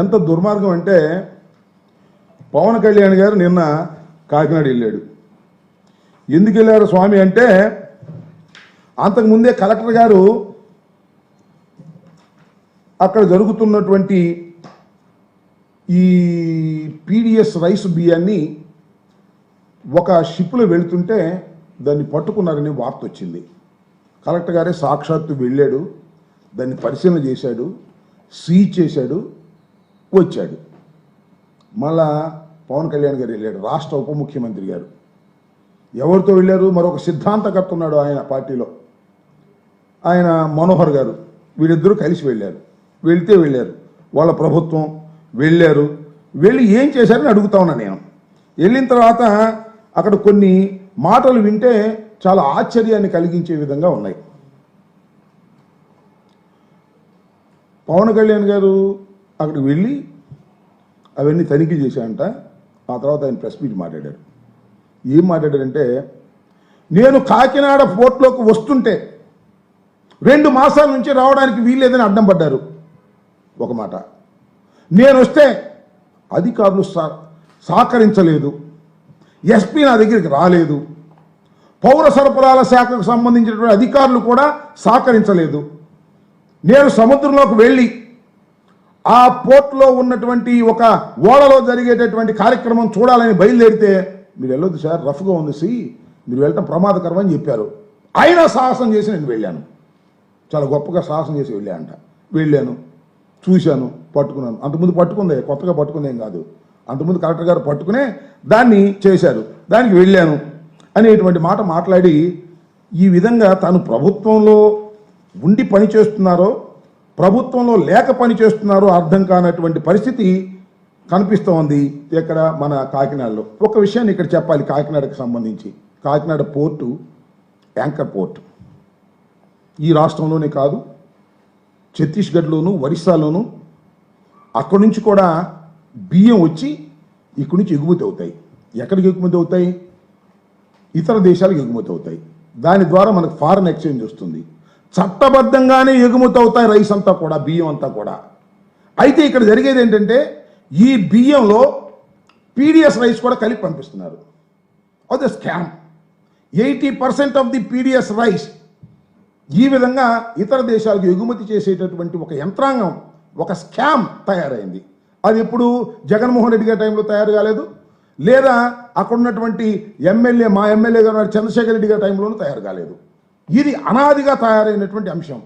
ఎంత దుర్మార్గం అంటే పవన్ కళ్యాణ్ గారు నిన్న కాకినాడ వెళ్ళాడు. ఎందుకు వెళ్ళారు స్వామి అంటే అంతకుముందే కలెక్టర్ గారు అక్కడ జరుగుతున్నటువంటి ఈ పీడిఎస్ రైస్ బియ్యాన్ని ఒక షిప్లో వెళుతుంటే దాన్ని పట్టుకున్నారని వార్త వచ్చింది. కలెక్టర్ గారే సాక్షాత్తు వెళ్ళాడు, దాన్ని పరిశీలన చేశాడు, సీజ్ చేశాడు, వచ్చాడు. మళ్ళా పవన్ కళ్యాణ్ గారు వెళ్ళాడు, రాష్ట్ర ఉప ముఖ్యమంత్రి గారు. ఎవరితో వెళ్ళారు? మరొక సిద్ధాంతకర్త ఉన్నాడు ఆయన పార్టీలో, ఆయన మనోహర్ గారు. వీళ్ళిద్దరూ కలిసి వెళ్ళారు. వెళ్ళారు వాళ్ళ ప్రభుత్వం వెళ్ళారు. వెళ్ళి ఏం చేశారని అడుగుతా ఉన్నా నేను. వెళ్ళిన తర్వాత అక్కడ కొన్ని మాటలు వింటే చాలా ఆశ్చర్యాన్ని కలిగించే విధంగా ఉన్నాయి. పవన్ కళ్యాణ్ గారు అక్కడికి వెళ్ళి అవన్నీ తనిఖీ చేశారంట. ఆ తర్వాత ఆయన ప్రెస్ మీట్ మాట్లాడారు. ఏం మాట్లాడారంటే, నేను కాకినాడ పోర్ట్లోకి వస్తుంటే 2 మాసాల నుంచి రావడానికి వీల్లేదని అడ్డం పడ్డారు. ఒక మాట. నేను వస్తే అధికారులు సహకరించలేదు, ఎస్పీ నా దగ్గరికి రాలేదు, పౌర సరఫరాల శాఖకు సంబంధించినటువంటి అధికారులు కూడా సహకరించలేదు. నేను సముద్రంలోకి వెళ్ళి ఆ పోర్ట్లో ఉన్నటువంటి ఒక ఓడలో జరిగేటటువంటి కార్యక్రమం చూడాలని బయలుదేరితే, మీరు వెళ్ళొద్దు సార్, రఫ్గా ఉంది సి, మీరు వెళ్ళటం ప్రమాదకరం అని చెప్పారు. అయినా సాహసం చేసి నేను వెళ్ళాను. చాలా గొప్పగా సాహసం చేసి వెళ్ళాను, చూశాను, పట్టుకున్నాను. అంతకుముందు పట్టుకుందే, కొత్తగా పట్టుకుందేం కాదు. అంతకుముందు కలెక్టర్ గారు పట్టుకునే దాన్ని చేశారు, దానికి వెళ్ళాను అనేటువంటి మాట మాట్లాడి ఈ విధంగా తాను ప్రభుత్వంలో ఉండి పని చేస్తున్నారో ప్రభుత్వంలో లేక పని చేస్తున్నారో అర్థం కానటువంటి పరిస్థితి కనిపిస్తూ ఉంది ఇక్కడ మన కాకినాడలో. ఒక విషయాన్ని ఇక్కడ చెప్పాలి కాకినాడకు సంబంధించి. Kakinada port anchor port. ఈ రాష్ట్రంలోనే కాదు, ఛత్తీస్గఢ్లోను, ఒరిస్సాలోను అక్కడి నుంచి కూడా బియ్యం వచ్చి ఇక్కడి నుంచి ఎగుమతి అవుతాయి. ఎక్కడికి ఎగుమతి అవుతాయి? ఇతర దేశాలకు ఎగుమతి అవుతాయి. దాని ద్వారా మనకు ఫారెన్ ఎక్స్చేంజ్ వస్తుంది. చట్టబద్ధంగానే ఎగుమతి అవుతాయి రైస్ అంతా కూడా, బియ్యం అంతా కూడా. అయితే ఇక్కడ జరిగేది ఏంటంటే, ఈ బియ్యంలో పీడిఎస్ రైస్ కూడా కలిపి పంపిస్తున్నారు. అది scam. 80% of the PDS rice ఈ విధంగా ఇతర దేశాలకు ఎగుమతి చేసేటటువంటి ఒక యంత్రాంగం, ఒక స్కామ్ తయారైంది. అది ఎప్పుడు జగన్మోహన్ రెడ్డి గారి టైంలో తయారు కాలేదు, లేదా అక్కడ ఉన్నటువంటి మా ఎమ్మెల్యే గారు చంద్రశేఖర్ రెడ్డి గారి టైంలోనూ తయారు కాలేదు. ఇది అనాదిగా తయారైనటువంటి అంశం.